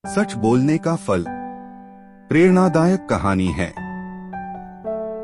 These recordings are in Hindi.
सच बोलने का फल। प्रेरणादायक कहानी है।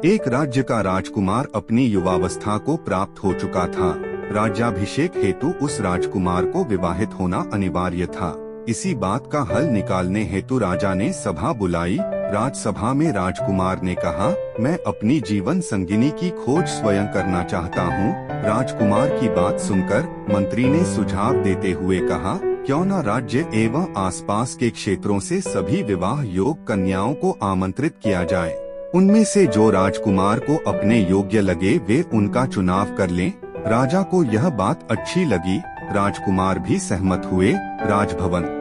एक राज्य का राजकुमार अपनी युवावस्था को प्राप्त हो चुका था। राज्याभिषेक हेतु उस राजकुमार को विवाहित होना अनिवार्य था। इसी बात का हल निकालने हेतु राजा ने सभा बुलाई। राजसभा में राजकुमार ने कहा, मैं अपनी जीवन संगिनी की खोज स्वयं करना चाहता हूँ। राजकुमार की बात सुनकर मंत्री ने सुझाव देते हुए कहा, क्यों न राज्य एवं आसपास के क्षेत्रों से सभी विवाह योग कन्याओं को आमंत्रित किया जाए। उनमें से जो राजकुमार को अपने योग्य लगे वे उनका चुनाव कर लें। राजा को यह बात अच्छी लगी। राजकुमार भी सहमत हुए। राजभवन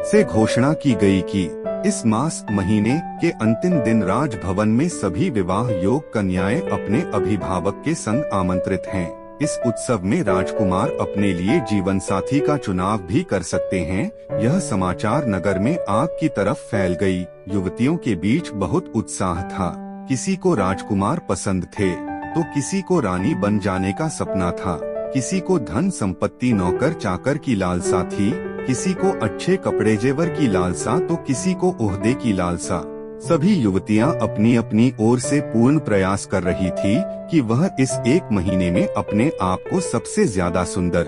से घोषणा की गई कि इस मास महीने के अंतिम दिन राजभवन में सभी विवाह योग कन्याएं अपने अभिभावक के संग आमंत्रित हैं। इस उत्सव में राजकुमार अपने लिए जीवन साथी का चुनाव भी कर सकते हैं। यह समाचार नगर में आग की तरफ फैल गई। युवतियों के बीच बहुत उत्साह था। किसी को राजकुमार पसंद थे तो किसी को रानी बन जाने का सपना था। किसी को धन संपत्ति नौकर चाकर की लालसा थी। किसी को अच्छे कपड़े जेवर की लालसा तो किसी को ओहदे की लालसा। सभी युवतियां अपनी अपनी ओर से पूर्ण प्रयास कर रही थी कि वह इस एक महीने में अपने आप को सबसे ज्यादा सुंदर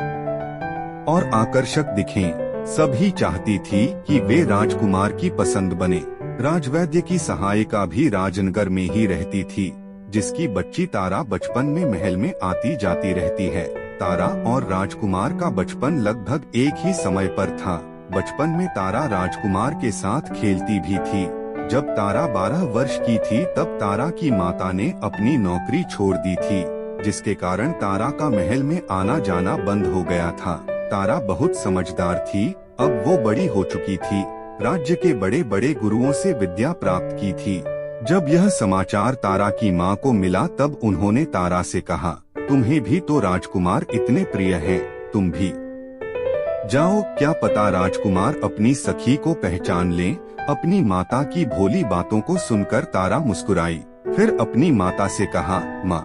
और आकर्षक दिखें। सभी चाहती थी कि वे राजकुमार की पसंद बने। राजवैद्य की सहायिका भी राजनगर में ही रहती थी, जिसकी बच्ची तारा बचपन में महल में आती जाती रहती है। तारा और राजकुमार का बचपन लगभग एक ही समय पर था। बचपन में तारा राजकुमार के साथ खेलती भी थी। जब तारा 12 वर्ष की थी तब तारा की माता ने अपनी नौकरी छोड़ दी थी, जिसके कारण तारा का महल में आना जाना बंद हो गया था। तारा बहुत समझदार थी। अब वो बड़ी हो चुकी थी। राज्य के बड़े बड़े गुरुओं से विद्या प्राप्त की थी। जब यह समाचार तारा की माँ को मिला तब उन्होंने तारा से कहा, तुम्हें भी तो राजकुमार इतने प्रिय हैं, तुम भी जाओ। क्या पता राजकुमार अपनी सखी को पहचान लें। अपनी माता की भोली बातों को सुनकर तारा मुस्कुराई। फिर अपनी माता से कहा, माँ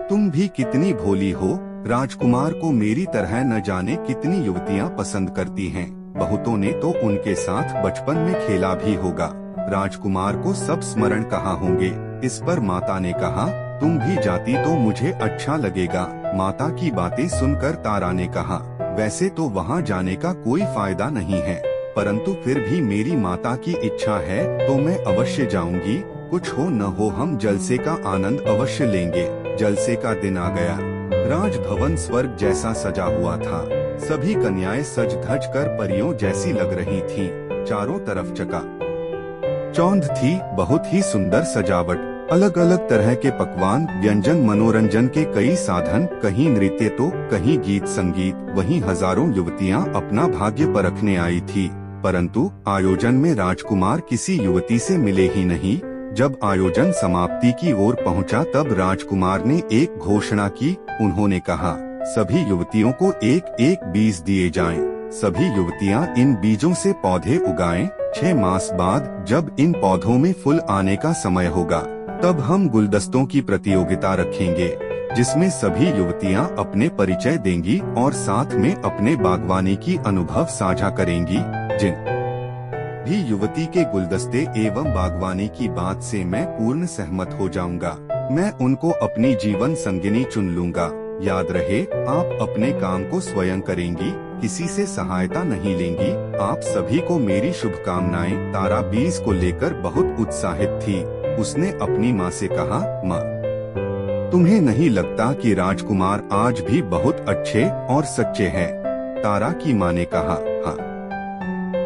तुम भी कितनी भोली हो। राजकुमार को मेरी तरह न जाने कितनी युवतियाँ पसंद करती हैं। बहुतों ने तो उनके साथ बचपन में खेला भी होगा। राजकुमार को सब स्मरण कहाँ होंगे। इस पर माता ने कहा, तुम भी जाती तो मुझे अच्छा लगेगा। माता की बातें सुनकर तारा ने कहा, वैसे तो वहाँ जाने का कोई फायदा नहीं है, परंतु फिर भी मेरी माता की इच्छा है तो मैं अवश्य जाऊंगी। कुछ हो न हो हम जलसे का आनंद अवश्य लेंगे। जलसे का दिन आ गया। राजभवन स्वर्ग जैसा सजा हुआ था। सभी कन्याएं सज धज कर परियों जैसी लग रही थीं। चारों तरफ चका चौंध थी। बहुत ही सुंदर सजावट। अलग अलग तरह के पकवान, व्यंजन, मनोरंजन के कई साधन, कहीं नृत्य तो कहीं गीत संगीत। वहीं हजारों युवतियां अपना भाग्य परखने आई थी, परंतु आयोजन में राजकुमार किसी युवती से मिले ही नहीं। जब आयोजन समाप्ति की ओर पहुंचा तब राजकुमार ने एक घोषणा की। उन्होंने कहा, सभी युवतियों को एक एक बीज दिए जाएं। सभी युवतियां इन बीजों से पौधे उगाएं। 6 मास बाद जब इन पौधों में फूल आने का समय होगा तब हम गुलदस्तों की प्रतियोगिता रखेंगे, जिसमें सभी युवतियां अपने परिचय देंगी और साथ में अपने बागवानी की अनुभव साझा करेंगी। जिन भी युवती के गुलदस्ते एवं बागवानी की बात से मैं पूर्ण सहमत हो जाऊंगा, मैं उनको अपनी जीवन संगिनी चुन लूंगा। याद रहे, आप अपने काम को स्वयं करेंगी, किसी से सहायता नहीं लेंगी। आप सभी को मेरी शुभकामनाएं। तारा बीज को लेकर बहुत उत्साहित थी। उसने अपनी माँ से कहा, माँ तुम्हें नहीं लगता कि राजकुमार आज भी बहुत अच्छे और सच्चे हैं? तारा की माँ ने कहा, हाँ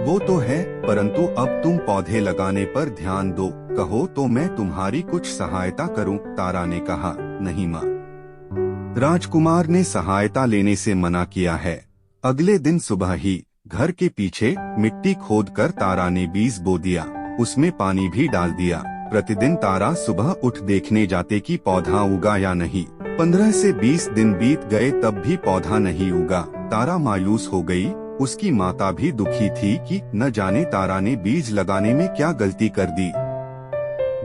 वो तो है, परंतु अब तुम पौधे लगाने पर ध्यान दो। कहो तो मैं तुम्हारी कुछ सहायता करूं। तारा ने कहा, नहीं माँ। राजकुमार ने सहायता लेने से मना किया है। अगले दिन सुबह ही घर के पीछे मिट्टी खोदकर तारा ने बीज बो दिया। उसमें पानी भी डाल दिया। प्रतिदिन तारा सुबह उठ देखने जाते कि पौधा उगा या नहीं। 15 से 20 दिन बीत गए तब भी पौधा नहीं उगा। तारा मायूस हो गई। उसकी माता भी दुखी थी कि न जाने तारा ने बीज लगाने में क्या गलती कर दी,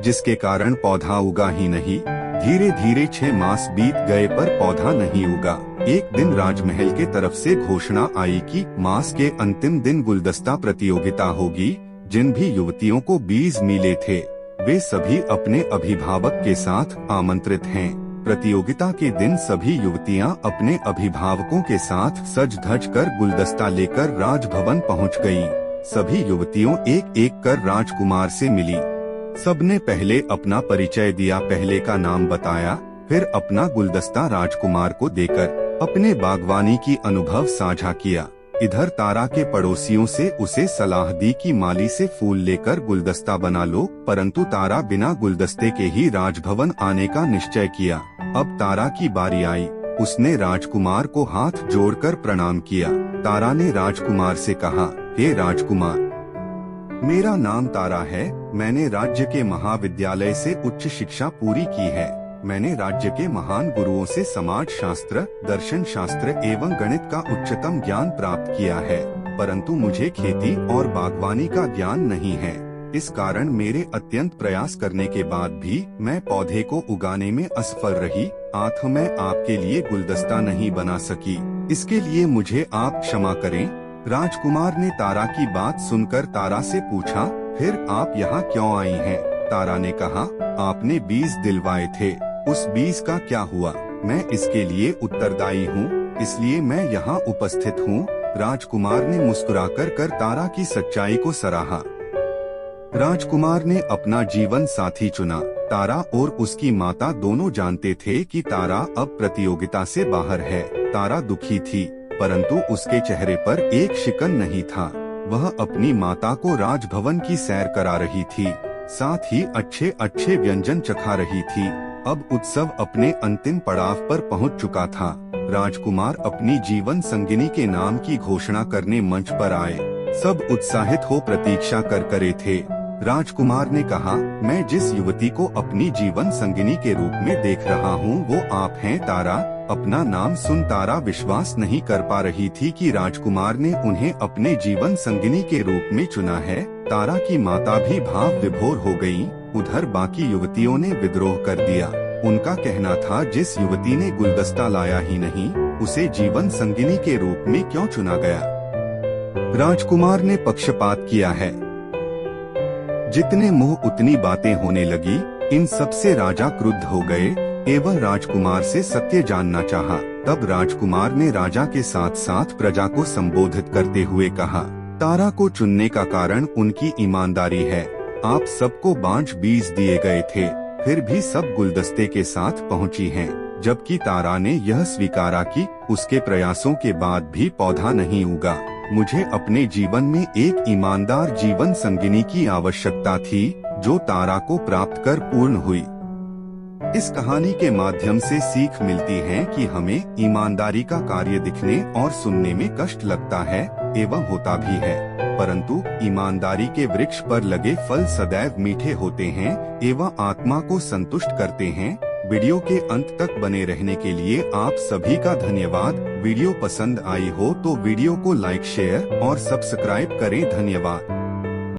जिसके कारण पौधा उगा ही नहीं। धीरे धीरे 6 मास बीत गए पर पौधा नहीं उगा। एक दिन राजमहल के तरफ से घोषणा आई कि मास के अंतिम दिन गुलदस्ता प्रतियोगिता होगी। जिन भी युवतियों को बीज मिले थे वे सभी अपने अभिभावक के साथ आमंत्रित हैं। प्रतियोगिता के दिन सभी युवतियां अपने अभिभावकों के साथ सज धज कर गुलदस्ता लेकर राजभवन पहुंच गयीं। सभी युवतियों एक एक कर राजकुमार से मिली। सबने पहले अपना परिचय दिया, पहले का नाम बताया, फिर अपना गुलदस्ता राजकुमार को देकर अपने बागवानी की अनुभव साझा किया। इधर तारा के पड़ोसियों से उसे सलाह दी कि माली से फूल लेकर गुलदस्ता बना लो, परंतु तारा बिना गुलदस्ते के ही राजभवन आने का निश्चय किया। अब तारा की बारी आई। उसने राजकुमार को हाथ जोड़कर प्रणाम किया। तारा ने राजकुमार से कहा, हे राजकुमार, मेरा नाम तारा है। मैंने राज्य के महाविद्यालय से उच्च शिक्षा पूरी की है। मैंने राज्य के महान गुरुओं से समाज शास्त्र, दर्शन शास्त्र एवं गणित का उच्चतम ज्ञान प्राप्त किया है, परंतु मुझे खेती और बागवानी का ज्ञान नहीं है। इस कारण मेरे अत्यंत प्रयास करने के बाद भी मैं पौधे को उगाने में असफल रही। आठ मैं आपके लिए गुलदस्ता नहीं बना सकी। इसके लिए मुझे आप क्षमा करें। राजकुमार ने तारा की बात सुनकर तारा से पूछा, फिर आप यहाँ क्यों आई हैं? तारा ने कहा, आपने बीज दिलवाए थे, उस बीज का क्या हुआ? मैं इसके लिए उत्तरदायी हूँ, इसलिए मैं यहाँ उपस्थित हूँ। राजकुमार ने मुस्कुराकर तारा की सच्चाई को सराहा। राजकुमार ने अपना जीवन साथी चुना। तारा और उसकी माता दोनों जानते थे कि तारा अब प्रतियोगिता से बाहर है। तारा दुखी थी, परंतु उसके चेहरे पर एक शिकन नहीं था। वह अपनी माता को राजभवन की सैर करा रही थी, साथ ही अच्छे अच्छे व्यंजन चखा रही थी। अब उत्सव अपने अंतिम पड़ाव पर पहुंच चुका था। राजकुमार अपनी जीवन संगिनी के नाम की घोषणा करने मंच पर आए। सब उत्साहित हो प्रतीक्षा कर करे थे। राजकुमार ने कहा, मैं जिस युवती को अपनी जीवन संगिनी के रूप में देख रहा हूँ वो आप हैं तारा। अपना नाम सुन तारा विश्वास नहीं कर पा रही थी कि राजकुमार ने उन्हें अपने जीवन संगिनी के रूप में चुना है। तारा की माता भी भाव विभोर हो गयी। उधर बाकी युवतियों ने विद्रोह कर दिया। उनका कहना था, जिस युवती ने गुलदस्ता लाया ही नहीं, उसे जीवन संगिनी के रूप में क्यों चुना गया? राजकुमार ने पक्षपात किया है। जितने मुंह उतनी बातें होने लगी। इन सब से राजा क्रुद्ध हो गए एवं राजकुमार से सत्य जानना चाहा। तब राजकुमार ने राजा के साथ साथ प्रजा को संबोधित करते हुए कहा, तारा को चुनने का कारण उनकी ईमानदारी है। आप सबको बांझ बीज दिए गए थे, फिर भी सब गुलदस्ते के साथ पहुंची हैं, जबकि तारा ने यह स्वीकारा कि उसके प्रयासों के बाद भी पौधा नहीं उगा। मुझे अपने जीवन में एक ईमानदार जीवन संगिनी की आवश्यकता थी, जो तारा को प्राप्त कर पूर्ण हुई। इस कहानी के माध्यम से सीख मिलती है कि हमें ईमानदारी का कार्य दिखने और सुनने में कष्ट लगता है एवं होता भी है, परंतु ईमानदारी के वृक्ष पर लगे फल सदैव मीठे होते हैं एवं आत्मा को संतुष्ट करते हैं। वीडियो के अंत तक बने रहने के लिए आप सभी का धन्यवाद। वीडियो पसंद आई हो तो वीडियो को लाइक, शेयर और सब्सक्राइब करें। धन्यवाद।